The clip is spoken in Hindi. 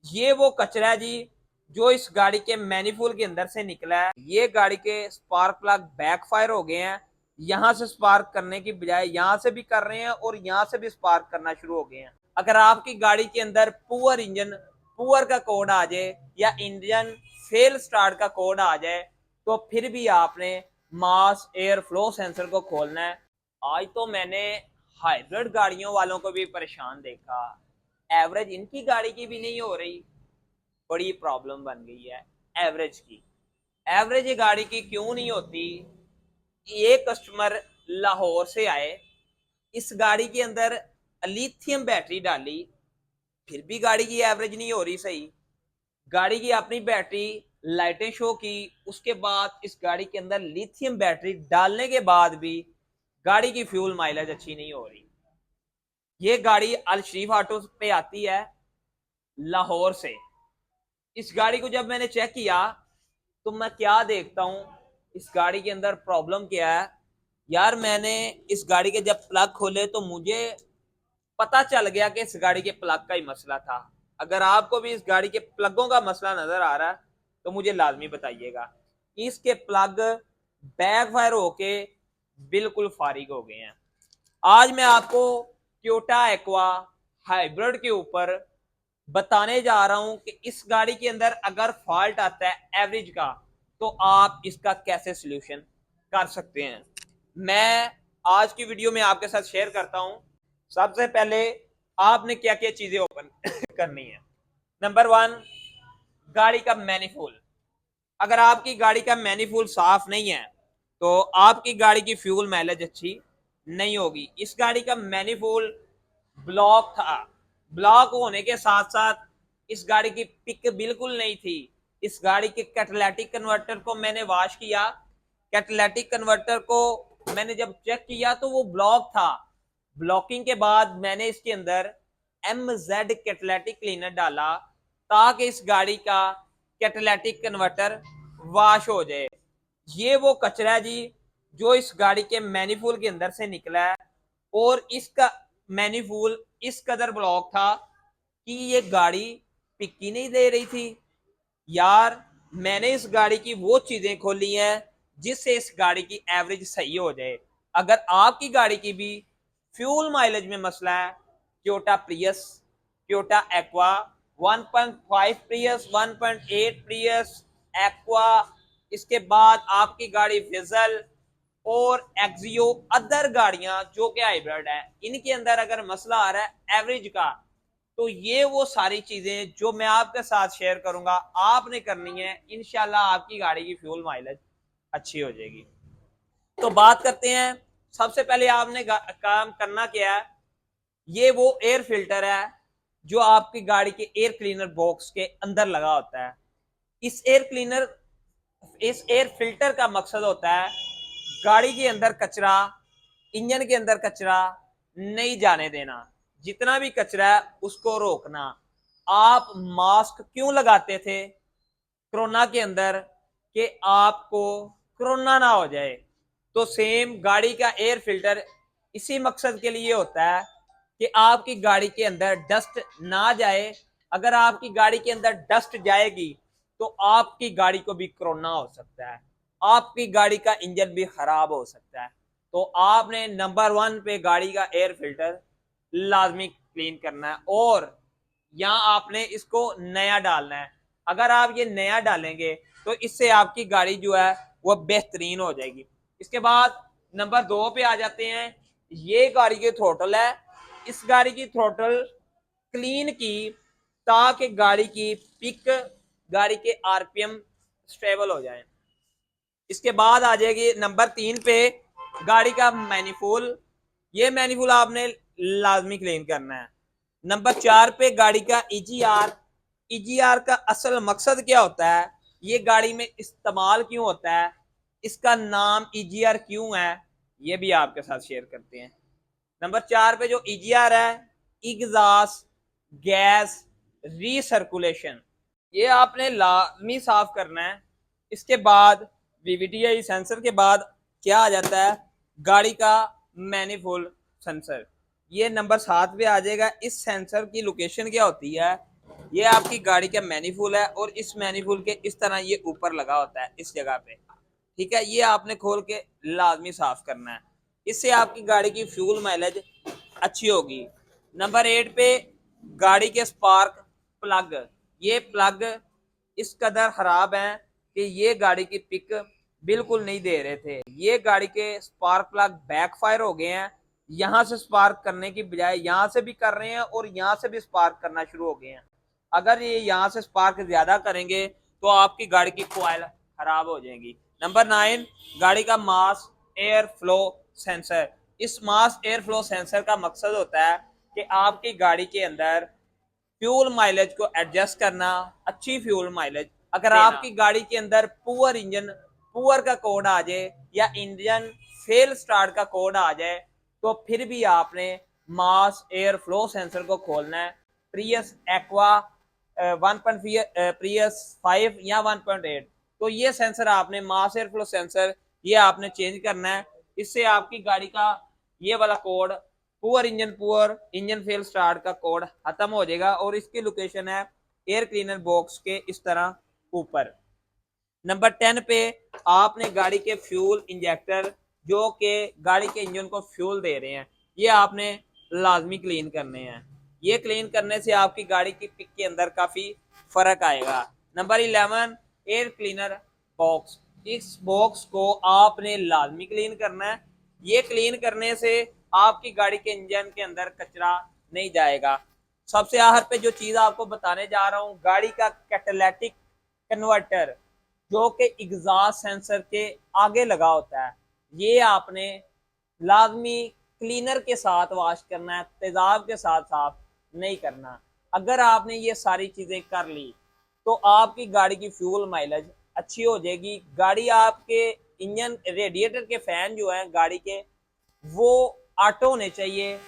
ये वो कचरा है जी जो इस गाड़ी के मैनिफोल्ड के अंदर से निकला है। ये गाड़ी के स्पार्क प्लग बैकफायर हो गए हैं। यहां से स्पार्क करने की बजाय यहां से भी कर रहे हैं और यहां से भी स्पार्क करना शुरू हो गए हैं। अगर आपकी गाड़ी के अंदर पुअर इंजन पुअर का कोड आ जाए या इंजन फेल स्टार्ट का कोड आ जाए तो फिर भी आपने मास एयर फ्लो सेंसर को खोलना है। आज तो मैंने हाइब्रिड गाड़ियों वालों को भी परेशान देखा। एवरेज इनकी गाड़ी की भी नहीं हो रही। बड़ी प्रॉब्लम बन गई है एवरेज की। एवरेज ये गाड़ी की क्यों नहीं होती। ये कस्टमर लाहौर से आए, इस गाड़ी के अंदर लिथियम बैटरी डाली, फिर भी गाड़ी की एवरेज नहीं हो रही सही। गाड़ी की अपनी बैटरी लाइटें शो की, उसके बाद इस गाड़ी के अंदर लिथियम बैटरी डालने के बाद भी गाड़ी की फ्यूल माइलेज अच्छी नहीं हो रही। ये गाड़ी अल शरीफ ऑटो पे आती है लाहौर से। इस गाड़ी को जब मैंने चेक किया तो मैं क्या देखता हूं, इस गाड़ी के अंदर प्रॉब्लम क्या है। यार मैंने इस गाड़ी के जब प्लग खोले तो मुझे पता चल गया कि इस गाड़ी के प्लग का ही मसला था। अगर आपको भी इस गाड़ी के प्लगों का मसला नजर आ रहा है तो मुझे लाजमी बताइएगा। इसके प्लग बैकफायर होके बिल्कुल फारिग हो गए हैं। आज मैं आपको टोयोटा एक्वा हाइब्रिड के ऊपर बताने जा रहा हूं कि इस गाड़ी के अंदर अगर फॉल्ट आता है एवरेज का तो आप इसका कैसे सॉल्यूशन कर सकते हैं। मैं आज की वीडियो में आपके साथ शेयर करता हूं। सबसे पहले आपने क्या क्या चीजें ओपन करनी है। नंबर वन, गाड़ी का मैनिफोल्ड। अगर आपकी गाड़ी का मैनिफोल्ड साफ नहीं है तो आपकी गाड़ी की फ्यूल माइलेज अच्छी नहीं होगी। इस गाड़ी का मैनिफोल्ड ब्लॉक था। ब्लॉक होने के साथ साथ इस गाड़ी की पिक बिल्कुल नहीं थी। इस गाड़ी के कैटालिटिक कन्वर्टर को मैंने वॉश किया। कैटालिटिक कन्वर्टर को मैंने जब चेक किया तो वो ब्लॉक था। ब्लॉकिंग के बाद मैंने इसके अंदर MZ कैटालिटिक क्लीनर डाला ताकि इस गाड़ी का कैटालिटिक कन्वर्टर वॉश हो जाए। ये वो कचरा है जी जो इस गाड़ी के मैनिफोल्ड के अंदर से निकला है और इसका मैनिफोल्ड इस कदर ब्लॉक था कि ये गाड़ी पिक ही नहीं दे रही थी। यार मैंने इस गाड़ी की वो चीजें खोली हैं जिससे इस गाड़ी की एवरेज सही हो जाए। अगर आपकी गाड़ी की भी फ्यूल माइलेज में मसला है, Toyota Prius, Toyota Aqua 1.5 Prius, 1.8 Prius, Aqua, इसके बाद आपकी गाड़ी फिजल और एक्सियो, अदर गाड़ियां जो कि हाइब्रिड है, इनके अंदर अगर मसला आ रहा है एवरेज का तो ये वो सारी चीजें जो मैं आपके साथ शेयर करूंगा आपने करनी है। इंशाल्लाह आपकी गाड़ी की फ्यूल माइलेज अच्छी हो जाएगी। तो बात करते हैं। सबसे पहले आपने काम करना क्या है। ये वो एयर फिल्टर है जो आपकी गाड़ी के एयर क्लीनर बॉक्स के अंदर लगा होता है। इस एयर क्लीनर इस एयर फिल्टर का मकसद होता है गाड़ी के अंदर कचरा, इंजन के अंदर कचरा नहीं जाने देना। जितना भी कचरा है उसको रोकना। आप मास्क क्यों लगाते थे कोरोना के अंदर कि आपको कोरोना ना हो जाए। तो सेम गाड़ी का एयर फिल्टर इसी मकसद के लिए होता है कि आपकी गाड़ी के अंदर डस्ट ना जाए। अगर आपकी गाड़ी के अंदर डस्ट जाएगी तो आपकी गाड़ी को भी कोरोना हो सकता है, आपकी गाड़ी का इंजन भी खराब हो सकता है। तो आपने नंबर वन पे गाड़ी का एयर फिल्टर लाजमी क्लीन करना है और यहाँ आपने इसको नया डालना है। अगर आप ये नया डालेंगे तो इससे आपकी गाड़ी जो है वो बेहतरीन हो जाएगी। इसके बाद नंबर दो पे आ जाते हैं। ये गाड़ी की थ्रोटल है। इस गाड़ी की थ्रोटल क्लीन की ताकि गाड़ी की पिक, गाड़ी के RPM स्टेबल हो जाए। इसके बाद आ जाएगी नंबर तीन पे गाड़ी का मैनिफोल्ड। ये मैनिफोल्ड आपने लाजमी क्लीन करना है। नंबर चार पे गाड़ी का EGR। EGR का असल मकसद क्या होता है, ये गाड़ी में इस्तेमाल क्यों होता है, इसका नाम EGR क्यों है, ये भी आपके साथ शेयर करते हैं। नंबर चार पे जो EGR है, एग्जॉस्ट गैस रीसर्कुलेशन, ये आपने लाजमी साफ करना है। इसके बाद VVTi सेंसर के बाद क्या आ जाता है, गाड़ी का मैनिफोल्ड सेंसर। ये नंबर 7 पे आ जाएगा। इस सेंसर की लोकेशन क्या होती है, ये आपकी गाड़ी का मैनिफूल है और इस मैनिफूल के इस तरह ये ऊपर लगा होता है इस जगह पे, ठीक है। ये आपने खोल के लाजमी साफ करना है, इससे आपकी गाड़ी की फ्यूल माइलेज अच्छी होगी। नंबर 8 पे गाड़ी के स्पार्क प्लग, ये प्लग इस कदर खराब हैं कि ये गाड़ी की पिक बिल्कुल नहीं दे रहे थे। ये गाड़ी के स्पार्क प्लग बैकफायर हो गए हैं, यहाँ से स्पार्क करने की बजाय यहाँ से भी कर रहे हैं और यहाँ से भी स्पार्क करना शुरू हो गए हैं। अगर ये यहाँ से स्पार्क ज्यादा करेंगे तो आपकी गाड़ी की कॉइल खराब हो जाएगी। नंबर 9, गाड़ी का मास एयर फ्लो सेंसर। इस मास एयर फ्लो सेंसर का मकसद होता है कि आपकी गाड़ी के अंदर फ्यूल माइलेज को एडजस्ट करना, अच्छी फ्यूल माइलेज। अगर आपकी गाड़ी के अंदर पुअर का कोड आ जाए या इंजन फेल स्टार्ट का कोड आ जाए तो फिर भी आपने मास एयर फ्लो सेंसर को खोलना है। प्रियस एक्वा 1.5 प्रियस 5 या 1.8, तो ये सेंसर आपने मास एयर फ्लो सेंसर ये आपने चेंज करना है। इससे आपकी गाड़ी का ये वाला code poor engine fail start का कोड खत्म हो जाएगा और इसकी लोकेशन है एयर क्लीनर बॉक्स के इस तरह ऊपर। नंबर 10 पे आपने गाड़ी के फ्यूल इंजेक्टर जो कि गाड़ी के इंजन को फ्यूल दे रहे हैं ये आपने लाजमी क्लीन करने हैं। ये क्लीन करने से आपकी गाड़ी की पिक के अंदर काफी फर्क आएगा। Number 11, air cleaner box. इस बॉक्स को आपने लाजमी क्लीन करना है। ये क्लीन करने से आपकी गाड़ी के इंजन के अंदर कचरा नहीं जाएगा। सबसे आखिर पे जो चीज आपको बताने जा रहा हूँ, गाड़ी का कैटालिटिक कन्वर्टर जो कि एग्जॉस्ट सेंसर के आगे लगा होता है, ये आपने लाजमी क्लीनर के साथ वॉश करना है, तेजाब के साथ साफ नहीं करना। अगर आपने ये सारी चीजें कर ली तो आपकी गाड़ी की फ्यूल माइलेज अच्छी हो जाएगी। गाड़ी आपके इंजन रेडिएटर के फैन जो है गाड़ी के वो ऑटो होने चाहिए।